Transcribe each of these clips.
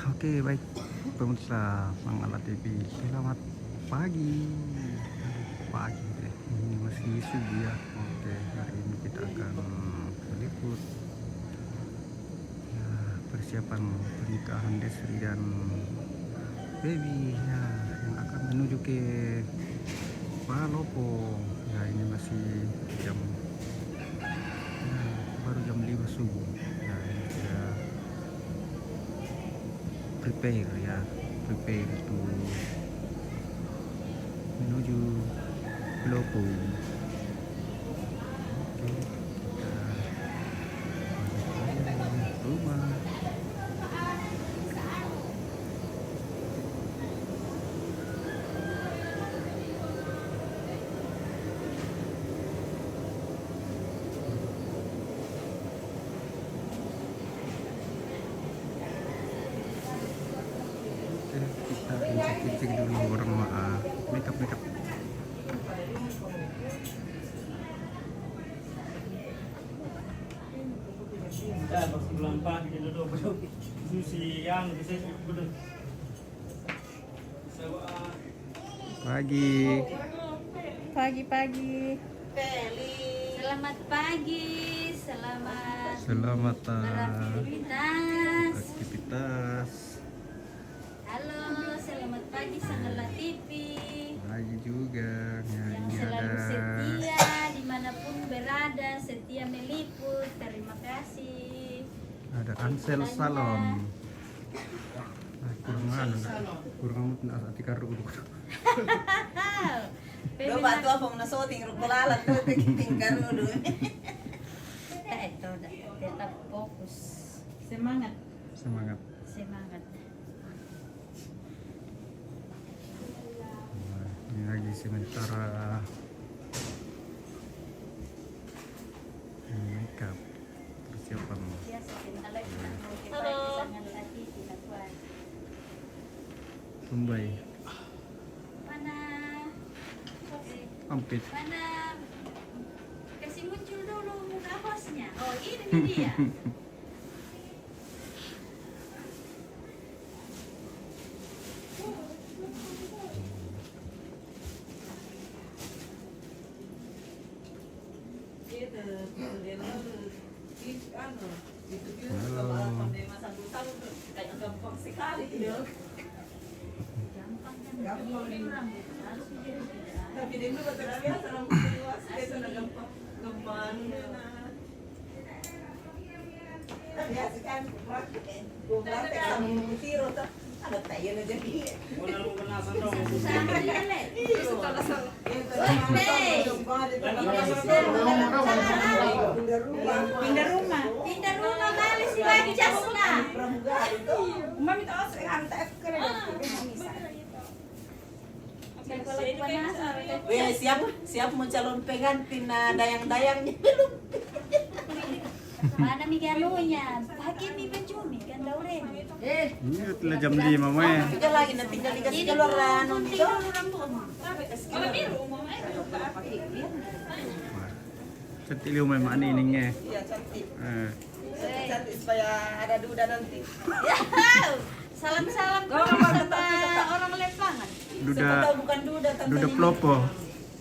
Oke, baik pemirsa Mangala TV, selamat pagi. Pagi deh, ini masih subuh ya. Oke, hari ini kita akan meliput ya, persiapan pernikahan Desri dan Baby ya, yang akan menuju ke Palopo. Ya, ini masih jam ya, baru jam 5 subuh. Ya, ini sudah prepare to menuju Palopo. Oke, kita balik ke rumah. Oke, kita cek dulu orang makeup. Ya, pas bulan pagi dulu susi yang bisa dulu. Pagi. Selamat pagi, selamat Selamat beraktivitas. aktivitas. Halo, selamat pagi Mangala TV Pagi juga. Ya, yang ini selalu ada setia dimanapun berada, setia meliput. Terima kasih. Ansel Salon. Kurang ati karo kudu. Lo bantu apa mau nasoting rukulalan tuh tinggal dulu. Itu tetap fokus, semangat. Semangat. Nah, ini lagi sementara makeup persiapan. Halo. Tumbai Mana? ampit. Mana? Kasih muncul dulu muka hostnya. Oh, ini dia. Gampang sekali dia. Gampang kan? Orang harus menjadi tidak. Tapi dia juga terbiasa orang luas, biasa na gampang. Biasa kan, praktek sama mutiro tuh. Ada tayo na jadi. Wala mo kanasan dong. Sama lele. Pindah rumah. Pindah rumah balik si Bacas na. Mami tahu sering hantar keren. Weh, siap mau calon pengantin na dayang-dayangnya belum. Mana mi ganunya? Pakai mi bajumi kan dauren. Ini telah jam 5 mah. Tinggal lagi na tinggal dikasih keluar anu itu. Cantik liu memang ini ningnya. Iya cantik. Cantik supaya ada duda nanti. Salam-salam sama orang Lempangan. Duda Siapa tahu bukan duda tapi duda pelopo.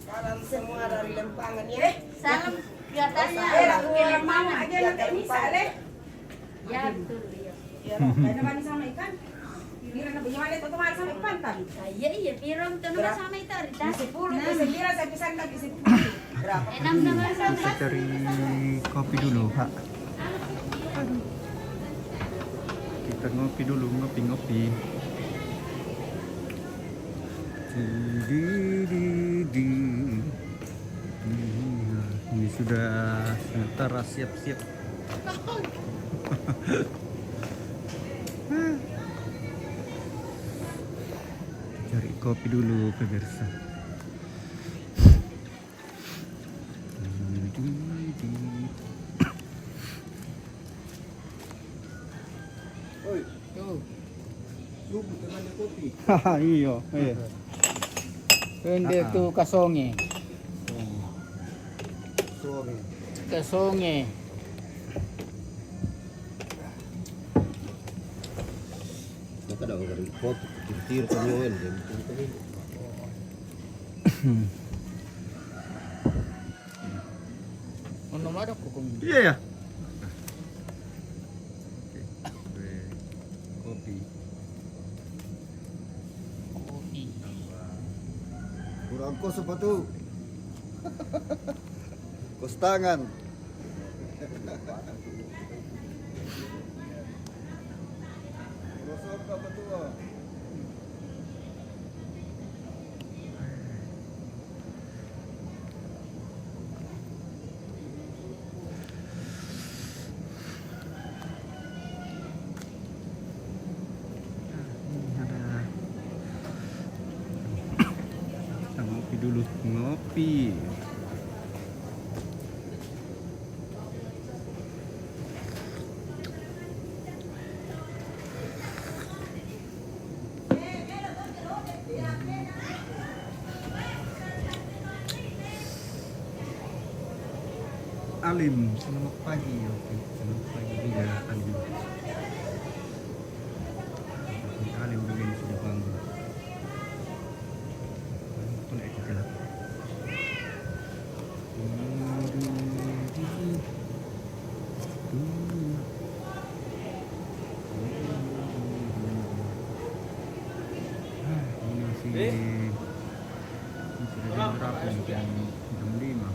salam semua dari Lempangan ya. Salam katanya Aku Lempangan. aja nanti bisa deh. Ya betul ya. Ya, karena mani sama ikan. Ini na bunyawan itu tumari sama ikan kan. Iya, pirong to naman sama ito. Di 10, di 9, sa pisan lagi 10. Berapa? Enam naman sa Kita cari kopi dulu, Pak. Kita ngopi dulu, ngopi. Ini sudah sementara siap-siap. Cari kopi dulu pemirsa. Haha, iya. Hindi tu kasonge. Kasonge. kada ko rin po tiro ko nyo yun Ano mara ko kung Iya ya. Oke. Kopi. kopi. kurang kos sepatu kos tangan kosong ka betul Ada. Kita ngopi dulu, ngopi. Alim, selamat pagi. Oke, selamat pagi juga Alim. Alim juga ini sudah bangun. Itu naik ke gelap. Ini masih sudah jam berapa nih? Jam 5.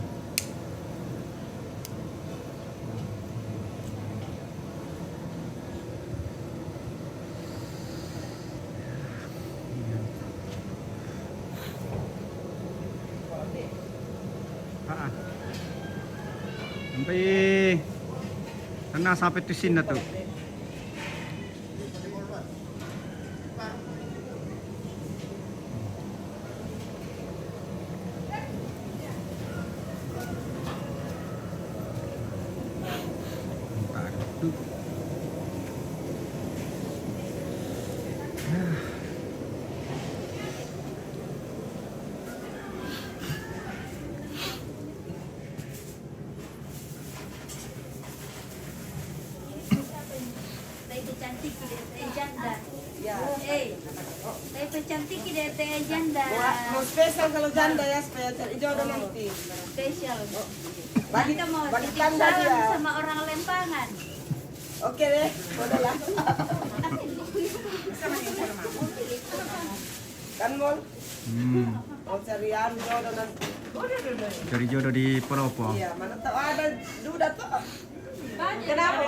Ah. Sampai sana sampai tusin na to. Entar itu. Tayo cantik dia teh janda. Ya. Tayo cantik dia teh janda. Mau spesial kalau janda ya supaya terjodoh nanti. Spesial. Bagi Kita mau bagi titip tanda salam dia. sama orang Lempangan. Oke deh, udahlah. Kan Mol, mau cari jodoh nanti. Cari jodoh di Palopo. Iya, mana tahu ada duda tuh. Kenapa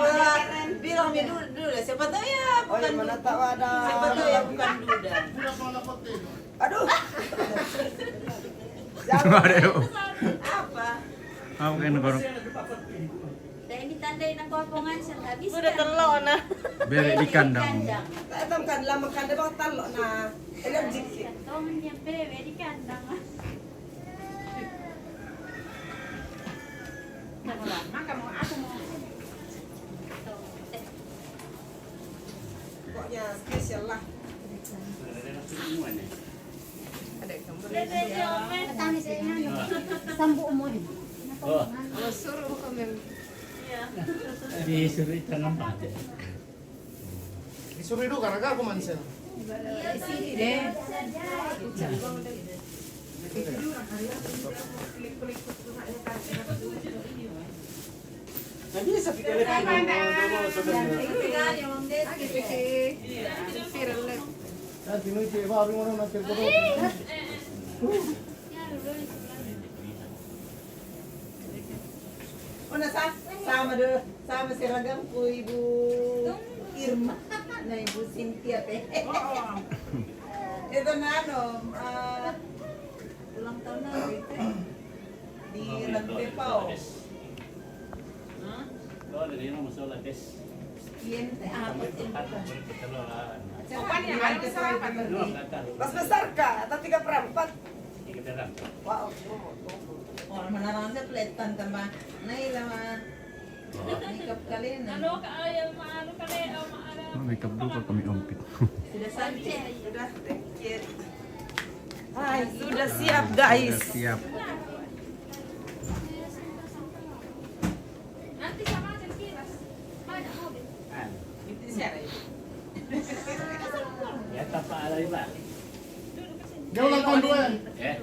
bilang dia duda? Siapa tahu ya bukan mana tahu ada. Siapa tahu ya bukan duda. Aduh. Aduh. Apa? Apa kan korok? Tayo ditandain ang kopongan sa habis. Udah telok na. Bere di kandang. Saya tahu kan lama kan dia bang telok na. Allergic sih. Kantongan niya bebe di kandang. Pokoknya spesial lah. Ada Bebe Jomen. suruh kami. Di surita ng pate. Disuruh itu karena aku manusia. Nah bisa pikir Tino itu baru mau nak kerja Una sama deh, sama seragamku Ibu Irma, nah Ibu Cynthia teh. Itu nano, ulang tahun lagi teh di Lantepao. Yen teh apa teh? Pas besar kak, atau 3/4? Wow, orang mana rasanya peletan tambah naik lama. Makeup kalian. Makeup dulu kalau kami ompit. Sudah cantik, sudah thank you. Hai, sudah siap guys. Sudah siap. Nanti sama aja kiras. Banyak mobil. Itu siapa itu? balik-balik. Dia ulang tahun 2 yan. Eh,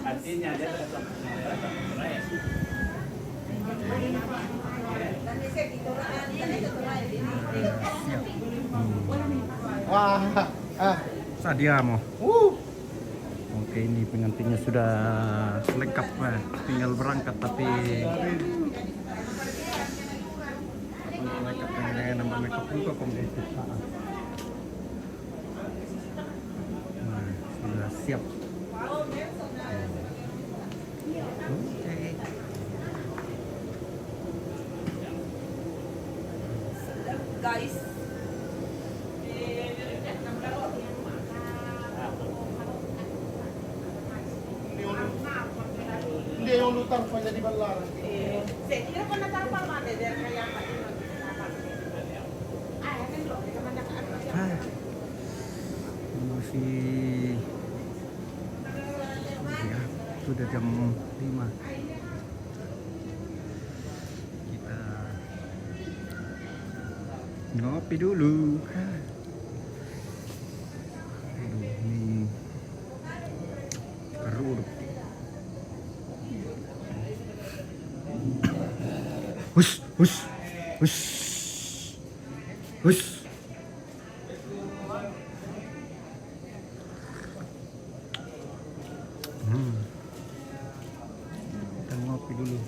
artinya dia tetap meraya. Siap. Wah. Sadia mo. Oke, ini pengantinnya sudah lengkap, tinggal berangkat tapi lengkap dengan nama makeup juga komplit. Nah, sudah siap. Oke. Guys. Hindi yung lutang pa niya di Balara. Masih ya, sudah jam 5. Kita ngopi dulu. Aduh, ini kerudung. Hush, hush, hush, hush. Kita ngopi dulu.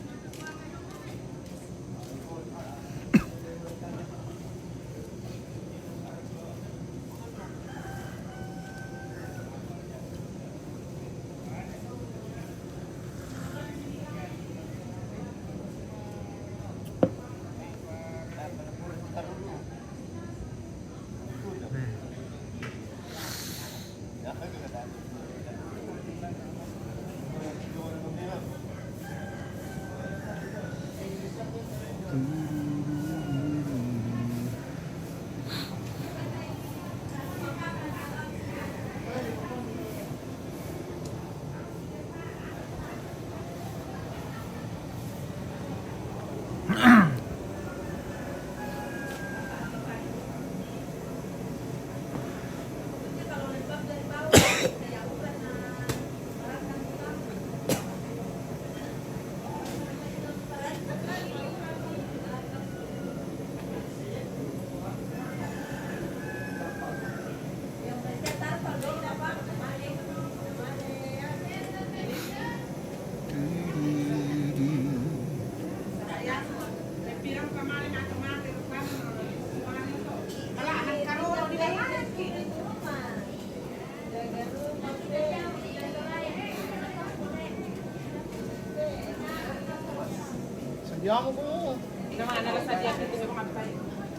Sadya mo ko.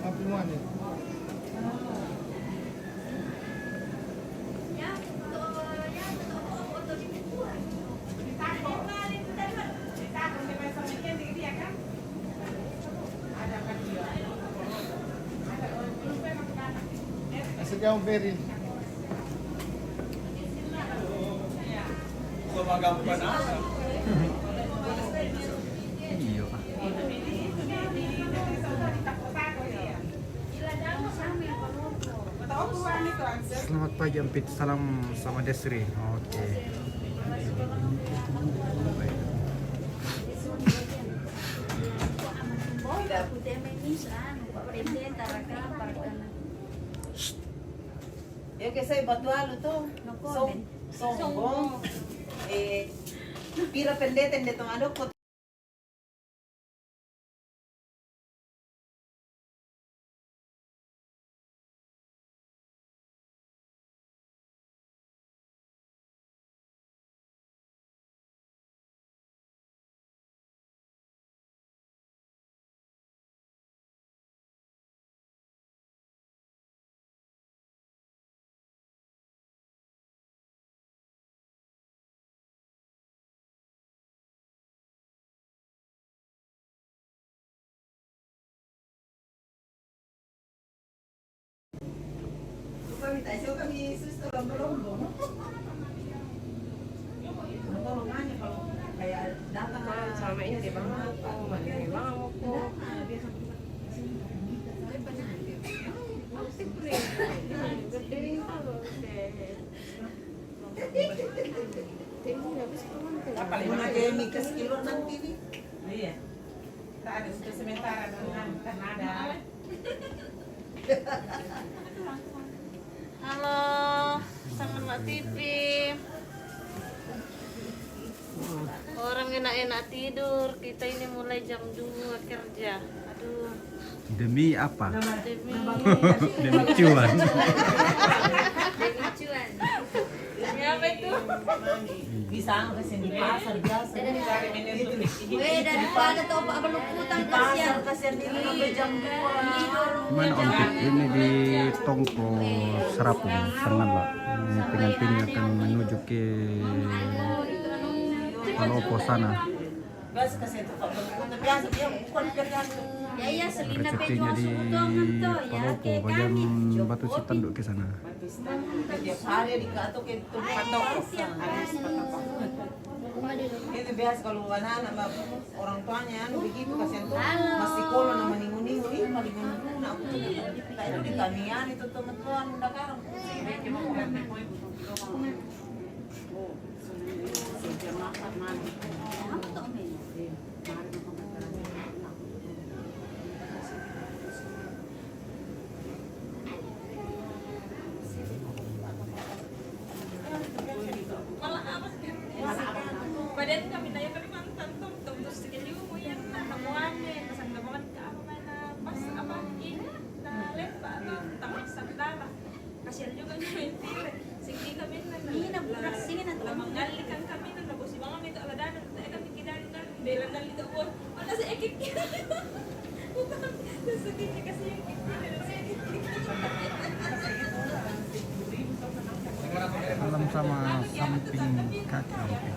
Happy morning. Sadya mo very. Iya. Selamat pagi Ampit, salam sama Desri. Oke. Yung kasi batualo to. Sombong. Pira pendete nito ano ko. Kami tayo kami susto lombo-lombo. Matulungan niya kalau kayak datang sama ini di bawah aku, mana di bawah aku. Muna kayo may kaskilon ng TV. Iya. Tak ada untuk sementara dengan karena ada. Halo, sama Mak TV. Orang enak-enak tidur, kita ini mulai jam 2 kerja. Aduh, Demi apa? demi Demi cuan. Demi cuan. demi apa itu? Bisa kesin di pasar biasa. Cari menit Weh, daripada tuh apa belum utang kasihan. Kasihan diri sampai jam 2. Mana Om Pit? Ini di Tongko Serapung, Sengala. Ini pengantinnya akan menuju ke Palopo sana. Biasa kasi ito kapag biasa dia bukan kerjaan. Ya iya selina Rezekinya di Palopo, bagian Batu Citanduk ke sana. Tiap hari dikatok itu patok. Itu biasa kalau anak-anak sama orang tuanya begitu kasihan tuh masih kolon sama ningu-ningu ini paling ningu aku itu di kamian itu teman-teman udah karang. Badan kami na yung Kalimantan to, terus sekali mo yan na namuanin, pasang namuan ka ako na pas apa ini na lepa to, tapos sa dala. Kasihan juga namin tire. Sige kami na Ini na burak singin na to. mangalikan kami na nabusi mga may kaaladan na kami kinalikan, belan na lito po. Wala sa ekip niya. Sakit niya kasi yung ekip niya na sa ekip niya. Malam sama samping kaki Om Pit.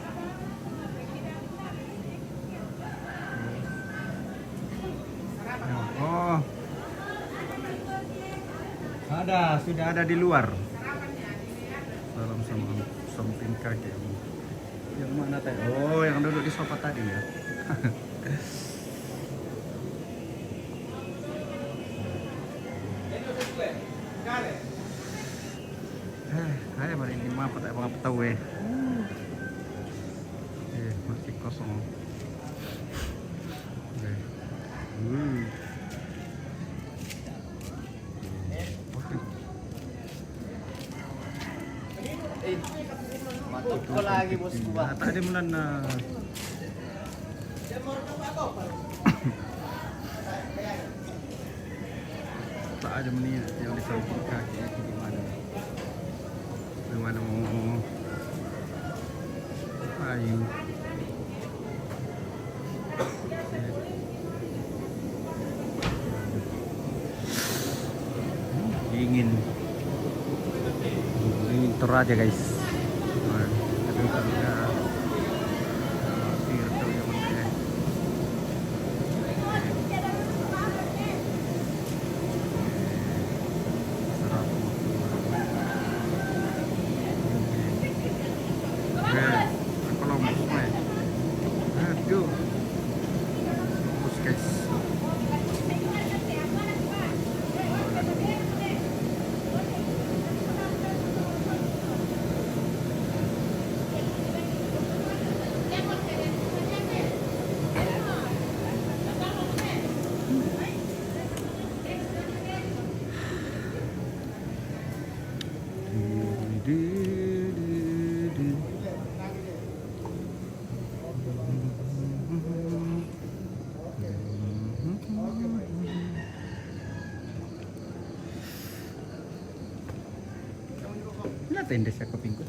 Oh, sudah ada di luar. Salam sama samping kaki. Yang mana tadi? Oh, yang duduk di sofa tadi ya. Saya baru ini apa tak apa tahu masih kosong. Matut ko lagi bos ko ba? Tak ada mulan na. Tak ada menit yang di samping kaki itu gimana? Gimana mau ayu? Dingin Toraja guys. Aduh, kerja. Hampir tahu yang mana. Kalau mau aduh, bagus guys. Natin deh sa kaping ko.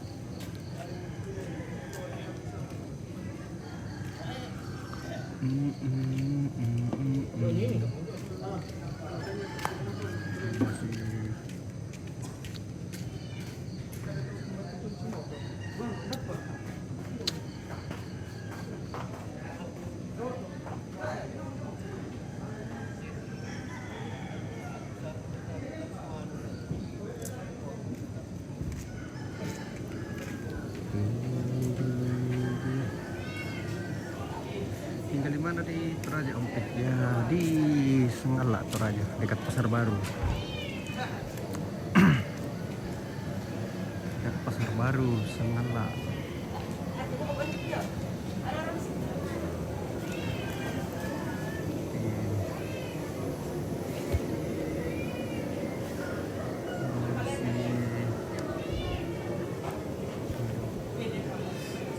Tinggal di mana di Toraja Om Pit? Ya di Sengala Toraja, dekat Pasar Baru. Dekat Pasar Baru Sengala.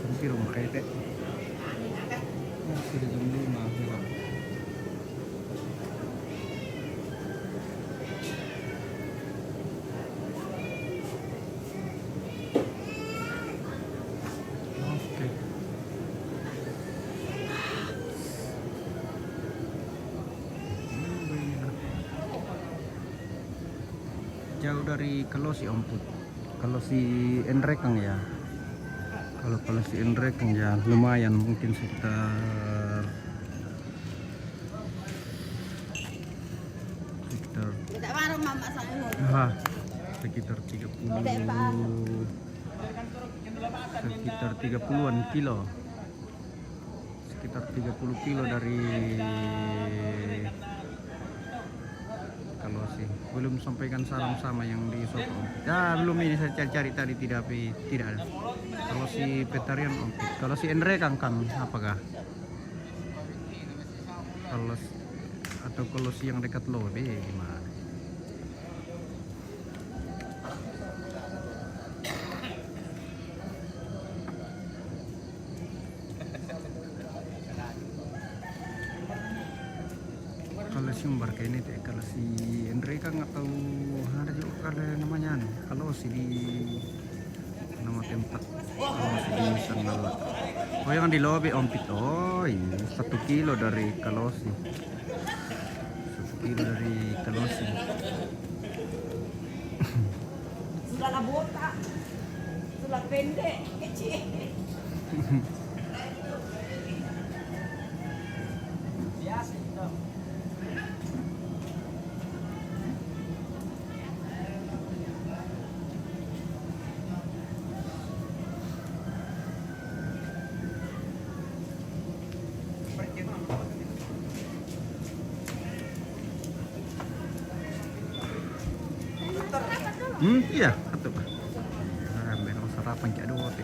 Sampai rumah kereta. Sudah jam 5. Oke. Jauh dari Kalosi Omput. Kalau si Enrekang ya. Kalau si Enrekang ya lumayan, mungkin sekitar sekitar 30-an kilo. Sekitar 30 kilo dari Kalosi. Belum sampaikan salam sama yang di Sopo. Ya belum, ini saya cari-cari tadi tidak ada. Kalau si Petarian Ompit, kalau si Enrekang kan apakah? Kalau si yang dekat Lobe gimana? Kalau si Umbar kayak ini teh, kalau si Enrekang atau ada juga kalau namanya kalau si di nama tempat di sana. Oh yang di Lobe Ompit, oh ini 1 kilo dari Kalosi. 1 kilo dari Kalosi. Sudah botak, sudah pendek, kecil. Biasa itu. Iya, atau Pak. Memang sarapan kayak dua Oke.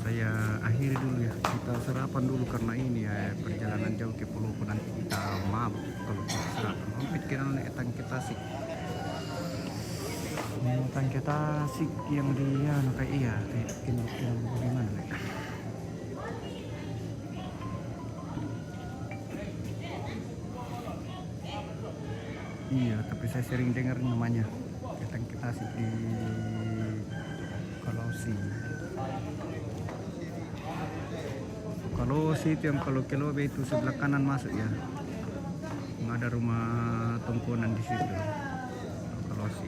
Saya akhiri dulu ya. Kita sarapan dulu karena ini ya perjalanan jauh ke Pulau Pun, nanti kita mabuk kalau kita sarapan. Hampir kira tangke Tasik. Tangke Tasik yang dia kayak iya kayak gimana nih? Iya, tapi saya sering dengar namanya Tangke Tasik di Kalosi. Kalosi itu yang kalau ke Lobe itu sebelah kanan masuk ya. Ada rumah tongkonan di situ. Kalosi.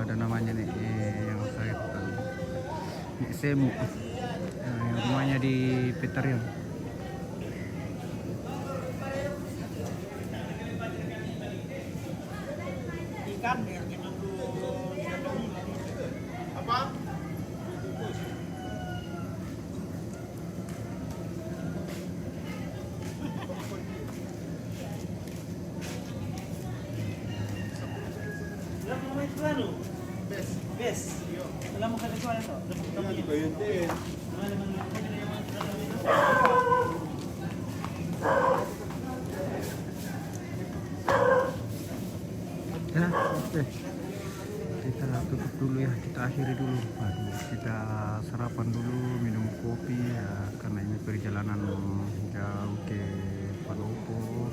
Ada namanya nih yang saya tahu Semu, yang rumahnya di Petarian. Ikan yang kita Apa? Bes. Alam mo kasi ano to? Ano ba yun din? Ya, oke. Kita tutup dulu ya, kita akhiri dulu. Aduh, kita sarapan dulu, minum kopi ya, karena ini perjalanan jauh ke Palopo.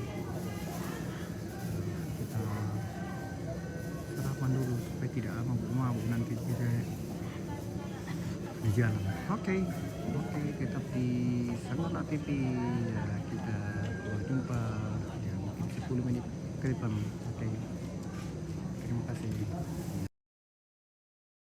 Kita sarapan dulu supaya tidak mabuk nanti kita di jalan. Oke, tetap di Sanggala TV ya, kita berjumpa ya mungkin 10 menit ke depan. Oke. Terima kasih.